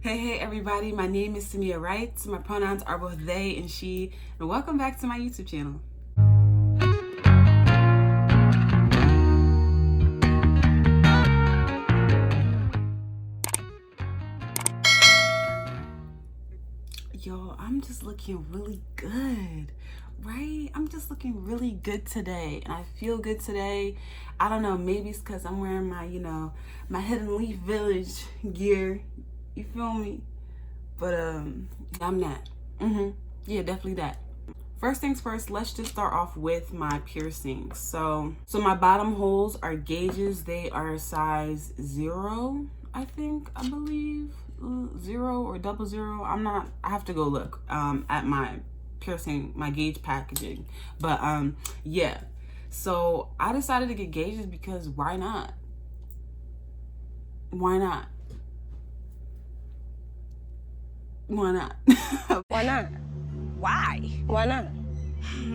Hey everybody, my name is Samia Wright. My pronouns are both they and she, and welcome back to my YouTube channel. Yo, I'm just looking really good, right? I'm just looking really good today, and I feel good today. I don't know, maybe it's because I'm wearing my, my Hidden Leaf Village gear. You feel me? But I'm that. Yeah, definitely that. First things first, let's just start off with my piercings. So my bottom holes are gauges. They are size 0, I believe. 0 or 00. I have to go look at my piercing, my gauge packaging. But yeah. So I decided to get gauges because why not? Why not? Why not? Why not? Why? Why not?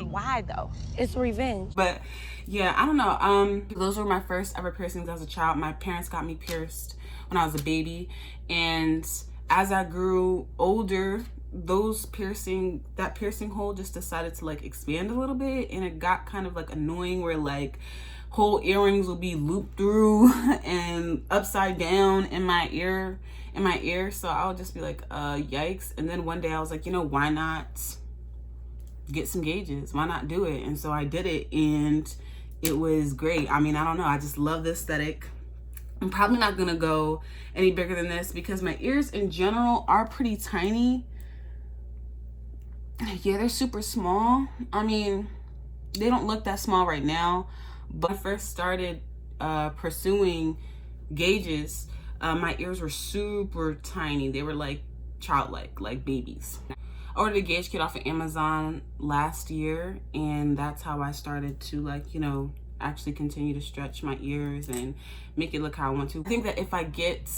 Why though? It's revenge. But yeah, I don't know. Those were my first ever piercings as a child. My parents got me pierced when I was a baby, and as I grew older, that piercing hole just decided to like expand a little bit, and it got kind of like annoying where like whole earrings will be looped through and upside down in my ear. So I would just be like, yikes. And then one day I was like, why not get some gauges? Why not do it? And so I did it, and it was great. I mean, I don't know, I just love the aesthetic. I'm probably not gonna go any bigger than this because my ears in general are pretty tiny. Yeah, they're super small. I mean, they don't look that small right now, but when I first started pursuing gauges, my ears were super tiny. They were like childlike, like babies. I ordered a gauge kit off of Amazon last year, and that's how I started to like, actually continue to stretch my ears and make it look how I want to. I think that if I get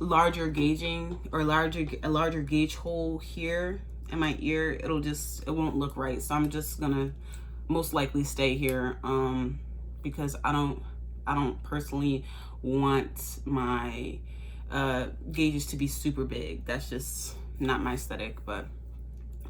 larger gauging or a larger gauge hole here in my ear, it won't look right. So I'm just gonna most likely stay here because I don't personally want my gauges to be super big. That's just not my aesthetic. But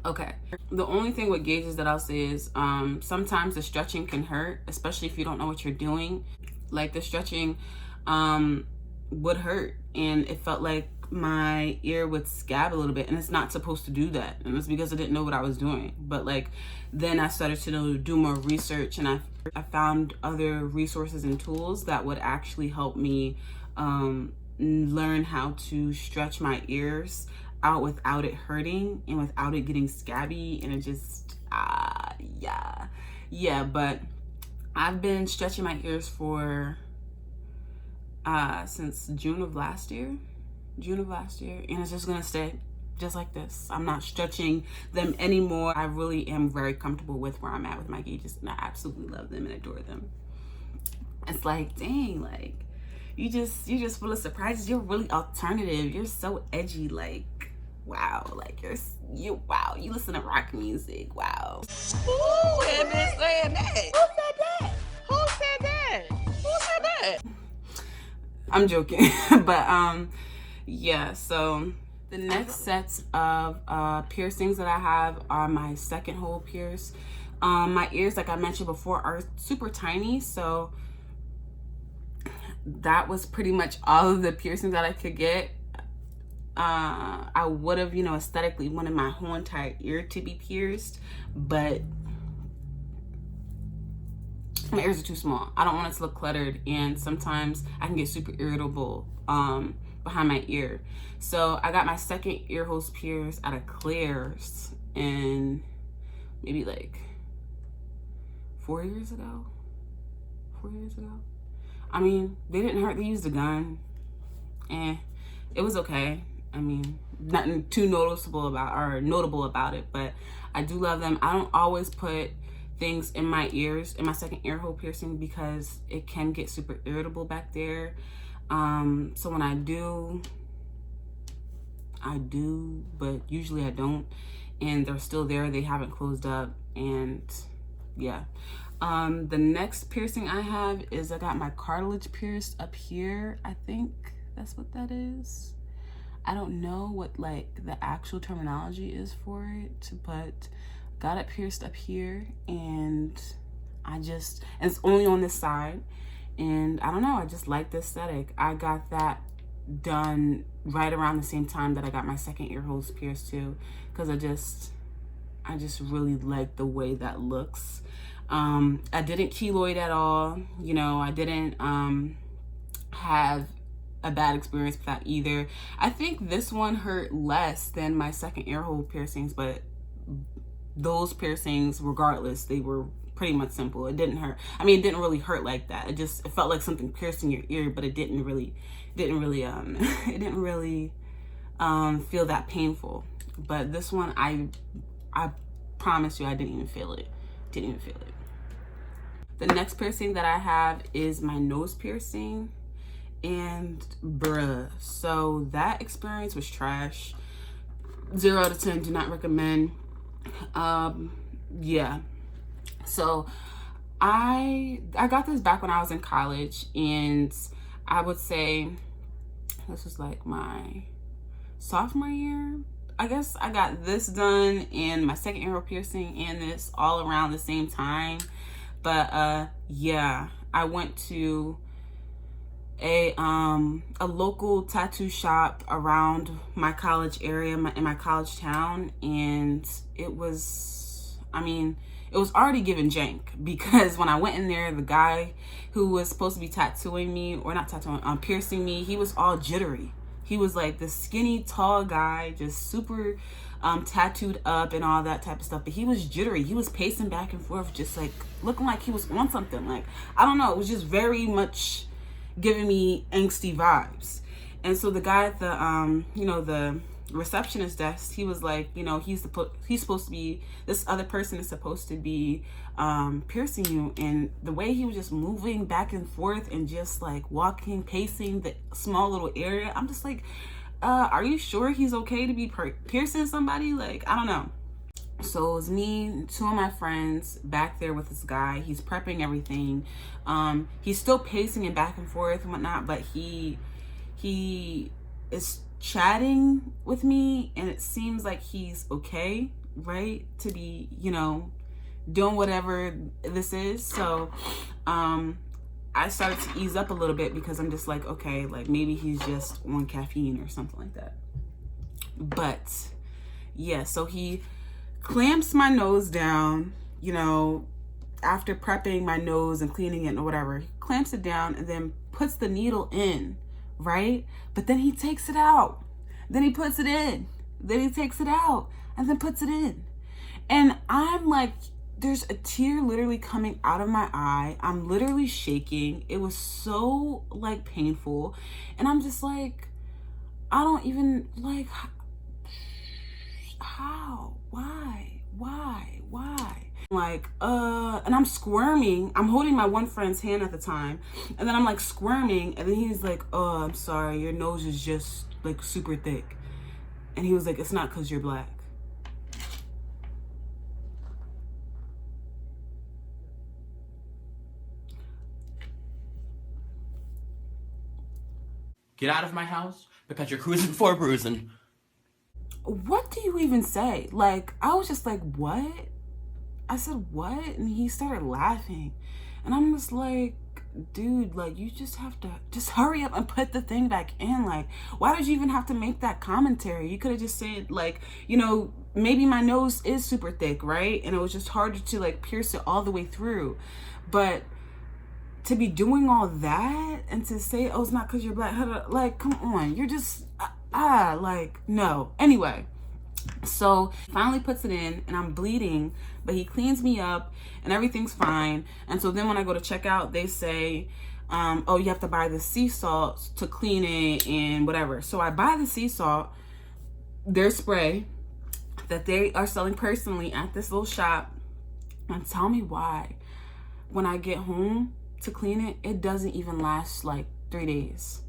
okay, the only thing with gauges that I'll say is sometimes the stretching can hurt, especially if you don't know what you're doing. Like the stretching would hurt, and it felt like my ear would scab a little bit, and it's not supposed to do that, and it's because I didn't know what I was doing. But like then I started to do more research, and I found other resources and tools that would actually help me learn how to stretch my ears out without it hurting and without it getting scabby. And it just yeah. But I've been stretching my ears for since June of last year, and it's just gonna stay just like this. I'm not stretching them anymore. I really am very comfortable with where I'm at with my gauges, and I absolutely love them and adore them. It's like, dang, like you just full of surprises. You're really alternative. You're so edgy. Like, wow. Like wow. You listen to rock music. Wow. Who had been saying that? Who said that? Who said that? Who said that? I'm joking. But yeah, so the next sets of piercings that I have are my second hole pierce. My ears, like I mentioned before, are super tiny, so that was pretty much all of the piercings that I could get. I would have, aesthetically wanted my whole entire ear to be pierced, but my ears are too small. I don't want it to look cluttered, and sometimes I can get super irritable behind my ear. So I got my second ear holes pierced out of Claire's in maybe like 4 years ago. I mean, they didn't hurt. They used a gun, and it was okay. I mean, nothing too notable about it, but I do love them. I don't always put things in my ears, in my second ear hole piercing, because it can get super irritable back there. So when I do, but usually I don't, and they're still there. They haven't closed up, and yeah. The next piercing I have is I got my cartilage pierced up here. I think that's what that is. I don't know what like the actual terminology is for it, but got it pierced up here, and and it's only on this side, and I don't know, I just like the aesthetic. I got that done right around the same time that I got my second ear holes pierced too, because I just really like the way that looks. I didn't keloid at all, you know. I didn't have a bad experience with that either. I think this one hurt less than my second ear hole piercings, but those piercings, regardless, they were pretty much simple. It didn't hurt. I mean, it didn't really hurt like that. It felt like something piercing your ear, but it didn't really it didn't really feel that painful. But this one, I promise you, I didn't even feel it. Didn't even feel it. The next piercing that I have is my nose piercing, and bruh, so that experience was trash. 0 out of 10, do not recommend. Yeah, so I got this back when I was in college, and I would say this was like my sophomore year. I guess I got this done and my second ear hole piercing and this all around the same time. But yeah, I went to a local tattoo shop around my college area, in my college town, and it was, I mean, it was already giving jank, because when I went in there, the guy who was supposed to be tattooing me, or not tattooing, piercing me, he was all jittery. He was like this skinny, tall guy, just super tattooed up and all that type of stuff. But he was jittery. He was pacing back and forth, just like looking like he was on something. Like, I don't know. It was just very much giving me angsty vibes. And so the guy at the, you know, the receptionist desk, he was like, you know, he's supposed to be, this other person is supposed to be piercing you. And the way he was just moving back and forth and just like walking, pacing the small little area, I'm just like, are you sure he's okay to be piercing somebody? Like, I don't know. So it was me, 2 of my friends back there with this guy. He's prepping everything. He's still pacing and back and forth and whatnot, but he is chatting with me, and it seems like he's okay, right, to be, you know, doing whatever this is. So I started to ease up a little bit, because I'm just like, okay, like maybe he's just on caffeine or something like that. But yeah, so he clamps my nose down, you know, after prepping my nose and cleaning it or whatever. He clamps it down and then puts the needle in, right? But then he takes it out. Then he puts it in. Then he takes it out and then puts it in. And I'm like, there's a tear literally coming out of my eye. I'm literally shaking. It was so like painful. And I'm just like, I don't even like, how? Why? Like, and I'm squirming. I'm holding my one friend's hand at the time. And then I'm like squirming. And then he's like, oh, I'm sorry. Your nose is just like super thick. And he was like, it's not because you're black. Get out of my house, because you're cruising for a bruising. What do you even say? Like, I was just like, what? I said, what? And he started laughing. And I'm just like, dude, like, you just have to just hurry up and put the thing back in. Like, why did you even have to make that commentary? You could have just said, like, you know, maybe my nose is super thick, right? And it was just harder to like pierce it all the way through. But to be doing all that and to say, oh, it's not because you're black, like, come on, you're just like, no. Anyway, so finally puts it in, and I'm bleeding, but he cleans me up and everything's fine. And so then when I go to check out, they say, oh, you have to buy the sea salt to clean it and whatever. So I buy the sea salt, their spray that they are selling personally at this little shop. And tell me why, when I get home to clean it, it doesn't even last like 3 days.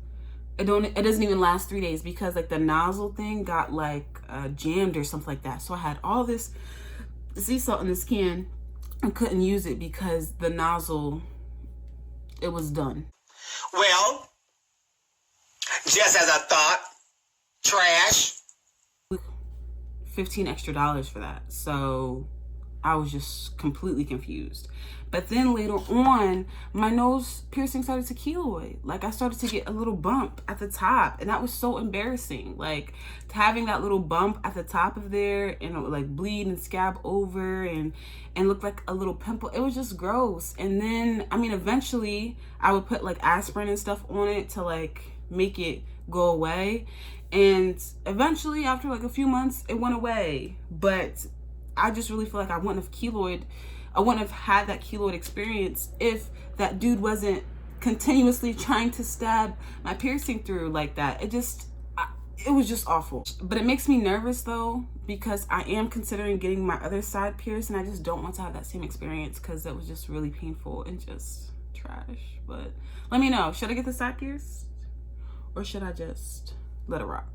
It doesn't even last 3 days, because like the nozzle thing got like jammed or something like that. So I had all this sea salt in this can and couldn't use it because the nozzle, it was done. Well, just as I thought, Trash. $15 extra for that. So I was just completely confused. But then later on, my nose piercing started to keloid. Like, I started to get a little bump at the top, and that was so embarrassing. Like, having that little bump at the top of there, and it would like bleed and scab over and look like a little pimple. It was just gross. And then, I mean, eventually I would put like aspirin and stuff on it to like make it go away. And eventually, after like a few months, it went away. But I just really feel like I wouldn't have had that keloid experience if that dude wasn't continuously trying to stab my piercing through like that. It was just awful. But it makes me nervous though, because I am considering getting my other side pierced, and I just don't want to have that same experience because it was just really painful and just trash. But let me know, should I get the side pierced or should I just let it rock?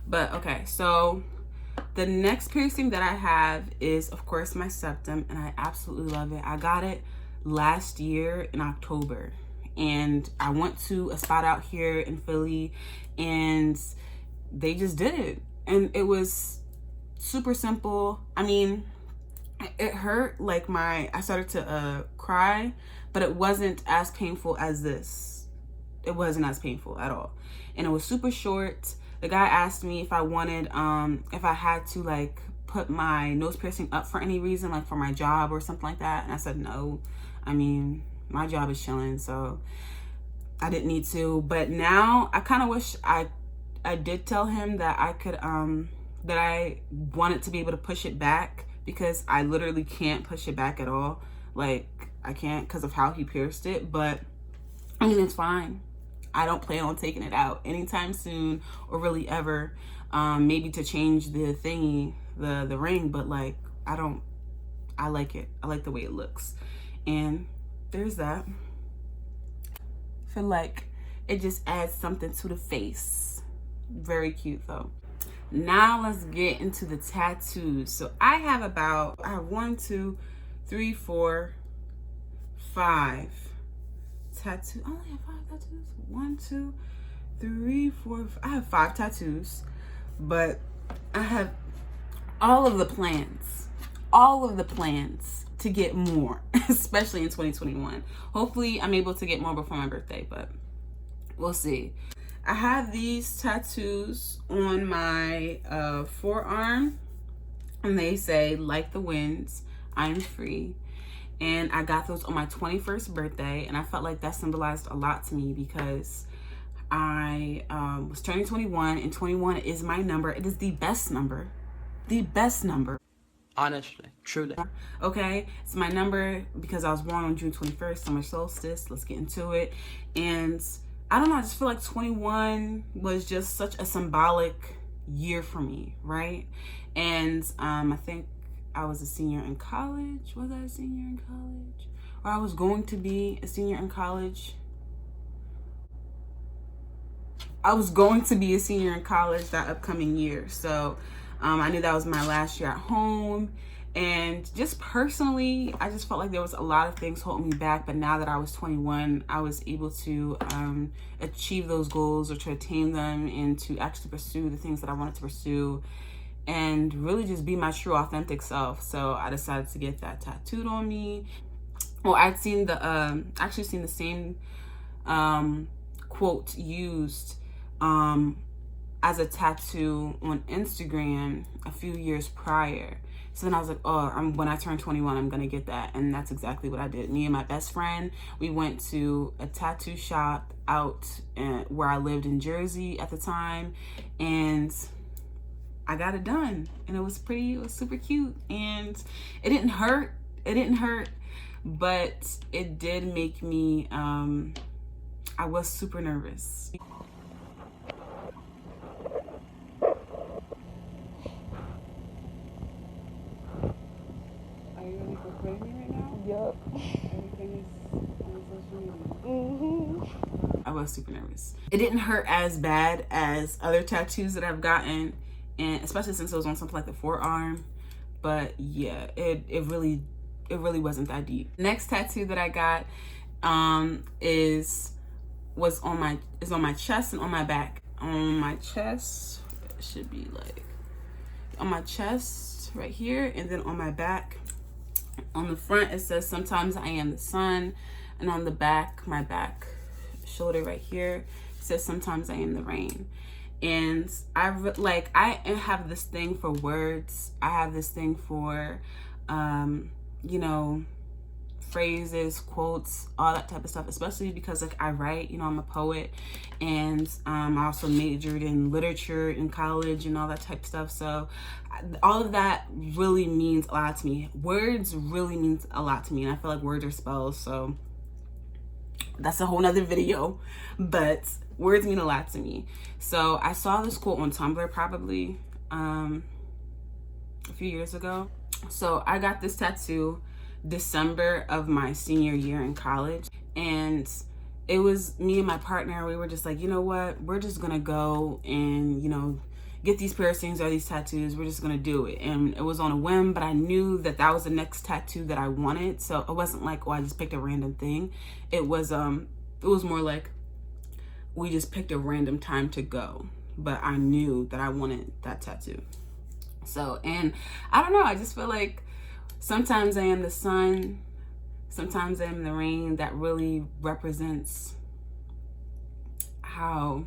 But okay, so the next piercing that I have is, of course, my septum, and I absolutely love it. I got it last year in October, and I went to a spot out here in Philly, and they just did it, and it was super simple. I mean, it hurt, like I started to cry, but it wasn't as painful as this. It wasn't as painful at all, and it was super short. The guy asked me if I wanted, if I had to like put my nose piercing up for any reason, like for my job or something like that. And I said, no, I mean, my job is chilling, so I didn't need to. But now I kind of wish I did tell him that I could, that I wanted to be able to push it back, because I literally can't push it back at all. Like, I can't because of how he pierced it. But I mean, it's fine. I don't plan on taking it out anytime soon, or really ever. Maybe to change the thingy, the ring, but like, I like it. I like the way it looks. And there's that. I feel like it just adds something to the face. Very cute though. Now let's get into the tattoos. So I have 1, 2, 3, 4, 5 tattoos. I only have 5 tattoos. 1, 2, 3, 4. I have 5 tattoos, but I have all of the plans to get more, especially in 2021. Hopefully I'm able to get more before my birthday, but we'll see. I have these tattoos on my forearm, and they say, like the winds, I'm free. And I got those on my 21st birthday, and I felt like that symbolized a lot to me, because I was turning 21, and 21 is my number. It is the best number. The best number. Honestly, truly. Okay, it's my number because I was born on June 21st, summer solstice. Let's get into it. And I don't know, I just feel like 21 was just such a symbolic year for me, right? And I think I was a senior in college. Was I a senior in college? Or I was going to be a senior in college. I was going to be a senior in college that upcoming year. So I knew that was my last year at home. And just personally, I just felt like there was a lot of things holding me back. But now that I was 21, I was able to achieve those goals, or to attain them, and to actually pursue the things that I wanted to pursue, and really just be my true authentic self. So I decided to get that tattooed on me. Well, I'd seen actually seen the same quote used as a tattoo on Instagram a few years prior. So then I was like, oh, when I turn 21, I'm gonna get that. And that's exactly what I did. Me and my best friend, we went to a tattoo shop out where I lived in Jersey at the time, and I got it done, and it was super cute, and it didn't hurt, but it did make me, I was super nervous. Are you ready for quitting me right now? Yup. Everything is on social media. Mm-hmm. I was super nervous. It didn't hurt as bad as other tattoos that I've gotten, and especially since it was on something like the forearm. But yeah, it really wasn't that deep. Next tattoo that I got is on my chest and on my back. on my chest. It should be like on my chest right here, and then on my back. On the front it says sometimes I am the sun, and on the back, my back shoulder right here, it says sometimes I am the rain. And I have this thing for words. I have this thing for you know, phrases, quotes, all that type of stuff, especially because like I write, you know, I'm a poet, and I also majored in literature in college and all that type of stuff. So all of that really means a lot to me. Words really means a lot to me, and I feel like words are spells, so that's a whole nother video, but words mean a lot to me. So I saw this quote on Tumblr probably a few years ago. So I got this tattoo December of my senior year in college, and it was me and my partner. We were just like, you know what, we're just gonna go and, you know, get these piercings or these tattoos. We're just gonna do it. And it was on a whim, but I knew that that was the next tattoo that I wanted. So it wasn't like, oh, I just picked a random thing. It was more like we just picked a random time to go, but I knew that I wanted that tattoo. So, and I don't know, I just feel like sometimes I am the sun, sometimes I am the rain. That really represents how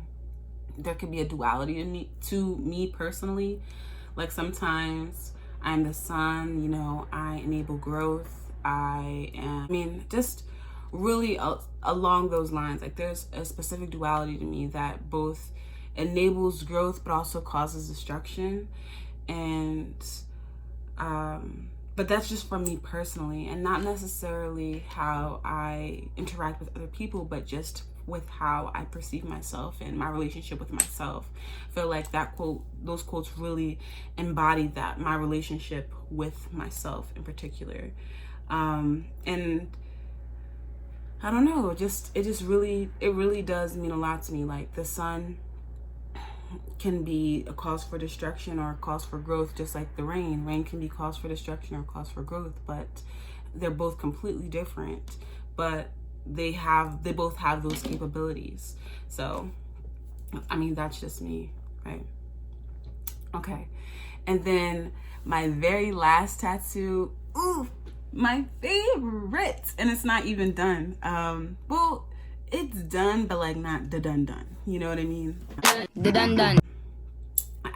there could be a duality to me personally. Like sometimes I'm the sun, you know, I enable growth. Just really along those lines. Like there's a specific duality to me that both enables growth but also causes destruction. And but that's just for me personally, and not necessarily how I interact with other people, but just with how I perceive myself and my relationship with myself. I feel like those quotes really embody that, my relationship with myself in particular. And I don't know, it really does mean a lot to me. Like the sun can be a cause for destruction or a cause for growth, just like the rain. Rain can be cause for destruction or cause for growth, but they're both completely different, but they both have those capabilities. So, I mean, that's just me, right? Okay. And then my very last tattoo, ooh, my favorite, and it's not even done. Well, it's done, but like not the done. You know what I mean? The done.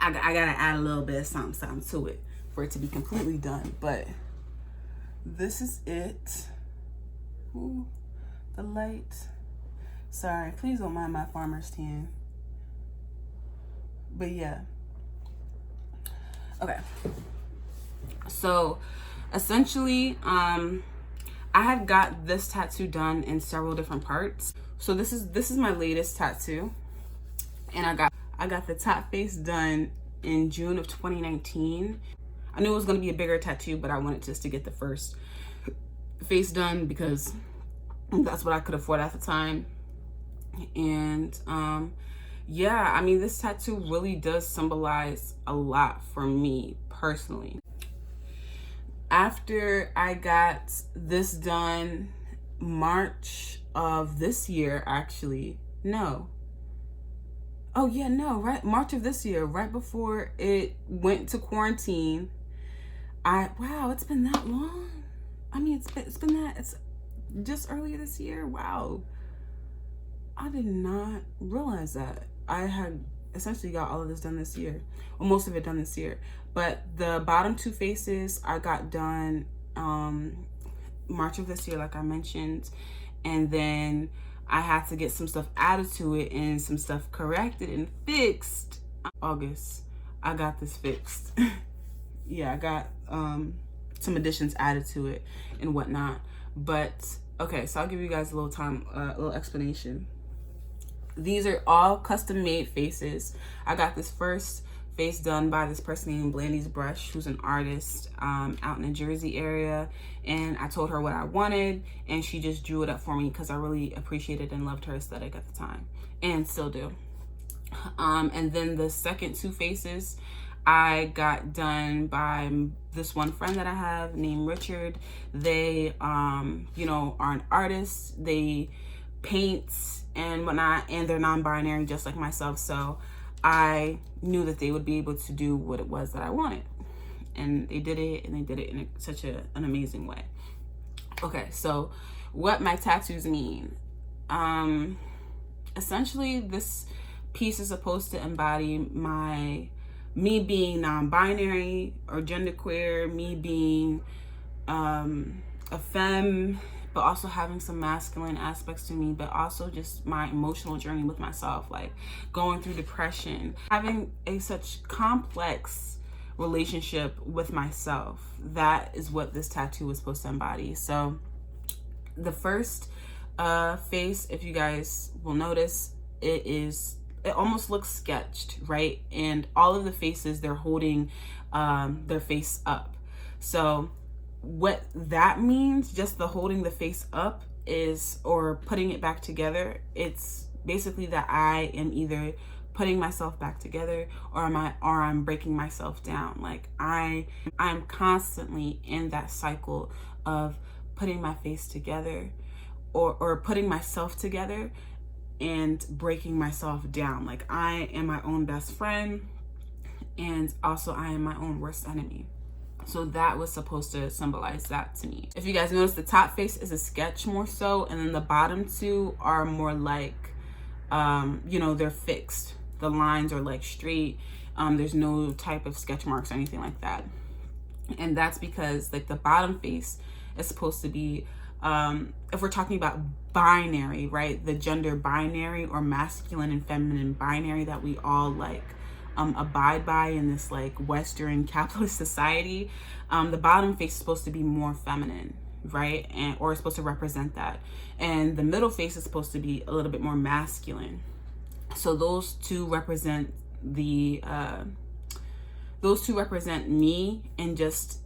I gotta add a little bit of something to it for it to be completely done. But this is it. Ooh, the light. Sorry, please don't mind my farmer's tan. But yeah. Okay. So essentially, I had got this tattoo done in several different parts. So this is my latest tattoo, and I got the top face done in June of 2019. I knew it was gonna be a bigger tattoo, but I wanted just to get the first face done because that's what I could afford at the time. And yeah, I mean, this tattoo really does symbolize a lot for me personally. After I got this done March of this year, actually, no. Oh yeah, no, right, March of this year, right before it went to quarantine. Wow, it's been that long. I mean, it's just earlier this year. Wow. I did not realize that. I had essentially got all of this done this year, well, most of it done this year. But the bottom two faces I got done March of this year, like I mentioned, and then I had to get some stuff added to it and some stuff corrected and fixed. August, I got this fixed. Yeah, I got some additions added to it and whatnot. But okay, so I'll give you guys a little explanation. These are all custom made faces. I got this first face done by this person named Blandy's Brush, who's an artist out in the Jersey area. And I told her what I wanted, and she just drew it up for me because I really appreciated and loved her aesthetic at the time, and still do. And then the second two faces I got done by this one friend that I have named Richard. They, you know, are an artist. They paints and whatnot, and they're non-binary just like myself. So I knew that they would be able to do what it was that I wanted. And they did it, and they did it in such an amazing way. Okay, so what my tattoos mean. Essentially, this piece is supposed to embody me being non-binary or genderqueer, me being a femme, but also having some masculine aspects to me, but also just my emotional journey with myself, like going through depression, having a such complex relationship with myself. That is what this tattoo is supposed to embody. So the first face, if you guys will notice, it almost looks sketched, right? And all of the faces, they're holding their face up. So what that means, just the holding the face up, is, or putting it back together, it's basically that I am either putting myself back together, or I'm breaking myself down. Like I'm constantly in that cycle of putting my face together, or putting myself together and breaking myself down. Like I am my own best friend, and also I am my own worst enemy. So that was supposed to symbolize that to me. If you guys notice, the top face is a sketch more so, and then the bottom two are more like, they're fixed. The lines are like straight. There's no type of sketch marks or anything like that. And that's because like the bottom face is supposed to be, if we're talking about binary, right? The gender binary, or masculine and feminine binary that we all like abide by in this like Western capitalist society, the bottom face is supposed to be more feminine, right? Or it's supposed to represent that. And the middle face is supposed to be a little bit more masculine. So those two represent me and just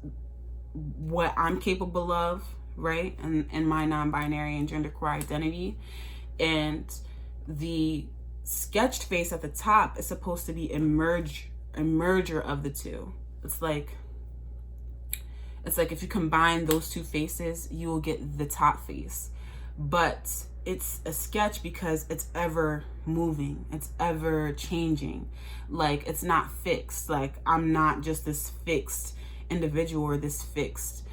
what I'm capable of, right? And my non-binary and genderqueer identity. And the sketched face at the top is supposed to be a merger of the two. It's like if you combine those two faces, you will get the top face. But it's a sketch because it's ever moving, it's ever changing. Like it's not fixed. Like I'm not just this fixed individual or this fixed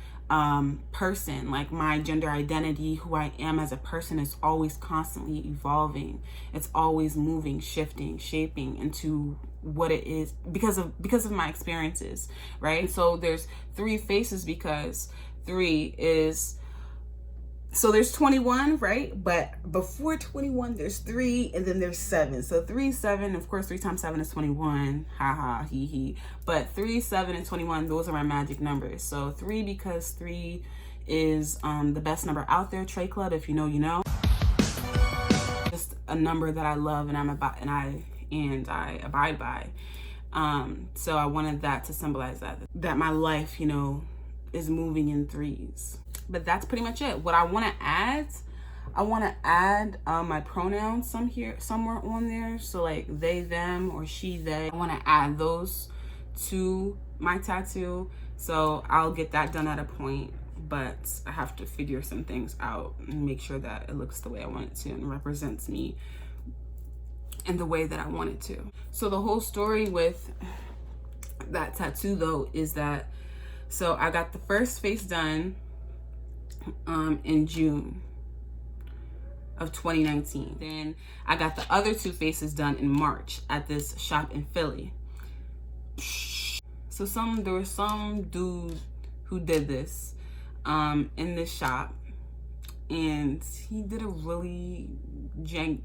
person. Like my gender identity, who I am as a person, is always constantly evolving. It's always moving, shifting, shaping into what it is because of my experiences, right? So there's 3 faces because 3 is, so there's 21, right? But before 21, there's 3, and then there's 7. So 3, 7, of course, 3 times 7 is 21. Ha ha, hee hee. But 3, 7, and 21, those are my magic numbers. So 3 because 3 is the best number out there. Trey Club, if you know, you know. Just a number that I love and I abide by. So I wanted that to symbolize that my life, is moving in 3s. But that's pretty much it. What I want to add, my pronouns somewhere on there. So like they, them, or she, they. I want to add those to my tattoo. So I'll get that done at a point. But I have to figure some things out and make sure that it looks the way I want it to and represents me in the way that I want it to. So the whole story with that tattoo though is that, so I got the first face done in June of 2019. Then I got the other 2 faces done in March at this shop in Philly. So there was some dude who did this in this shop, and he did a really jank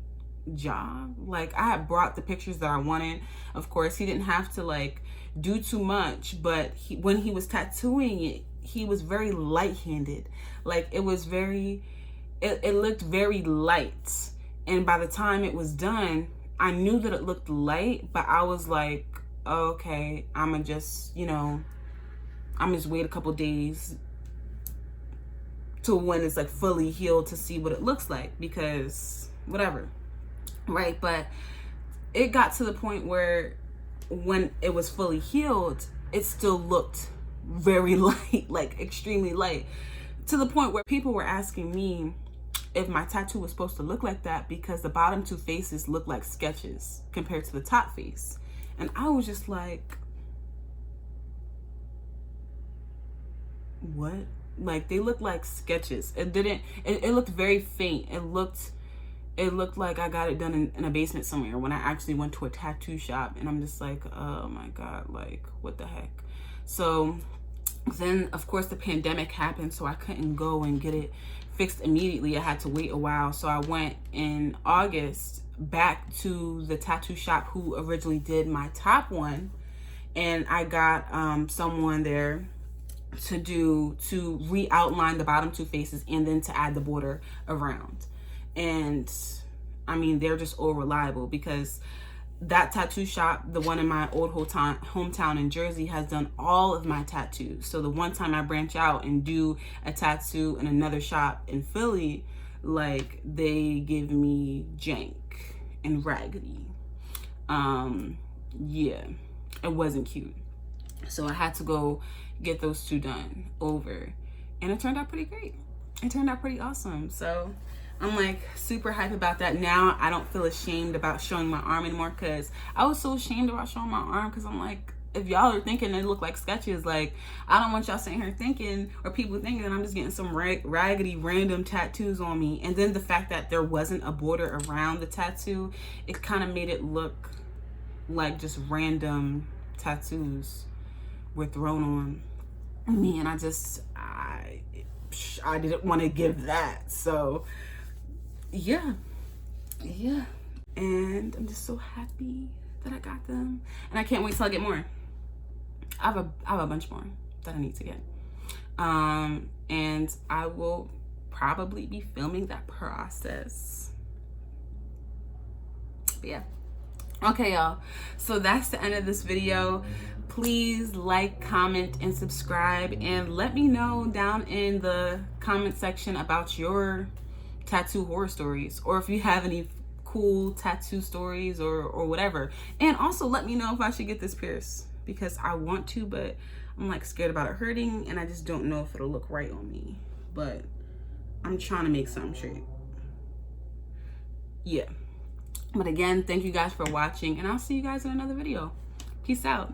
job. Like I had brought the pictures that I wanted. Of course, he didn't have to like do too much, but when he was tattooing it, he was very light-handed. Like it looked very light. And by the time it was done, I knew that it looked light, but I was like, okay, I'm just wait a couple days to when it's like fully healed to see what it looks like, because whatever, right? But it got to the point where when it was fully healed, it still looked very light, like extremely light, to the point where people were asking me, if my tattoo was supposed to look like that, because the bottom two faces look like sketches compared to the top face. And I was just like, what? Like, they look like sketches. It looked very faint. It looked like I got it done in a basement somewhere when I actually went to a tattoo shop. And I'm just like, oh my God, like, what the heck? So then, of course, the pandemic happened, so I couldn't go and get it fixed immediately. I had to wait a while. So I went in August back to the tattoo shop who originally did my top one, and I got someone there to re-outline the bottom two faces and then to add the border around. And I mean, they're just all reliable, because that tattoo shop, the one in my old hometown in Jersey, has done all of my tattoos. So the one time I branch out and do a tattoo in another shop in Philly, like, they give me jank and raggedy. Yeah, it wasn't cute. So I had to go get those two done over, and it turned out pretty great. It turned out pretty awesome. So I'm like super hype about that. Now I don't feel ashamed about showing my arm anymore, because I was so ashamed about showing my arm, because I'm like, if y'all are thinking they look like sketches, like, I don't want y'all sitting here thinking, or people thinking that I'm just getting some raggedy random tattoos on me. And then the fact that there wasn't a border around the tattoo, it kind of made it look like just random tattoos were thrown on me, and I didn't want to give that. So yeah, and I'm just so happy that I got them, and I can't wait till I get more. I have a bunch more that I need to get, and I will probably be filming that process. But yeah, okay, y'all, so that's the end of this video. Please like, comment, and subscribe, and let me know down in the comment section about your tattoo horror stories, or if you have any cool tattoo stories or whatever. And also let me know if I should get this pierced, because I want to, but I'm like scared about it hurting, and I just don't know if it'll look right on me. But I'm trying to make something straight. Yeah. But again, thank you guys for watching, and I'll see you guys in another video. Peace out.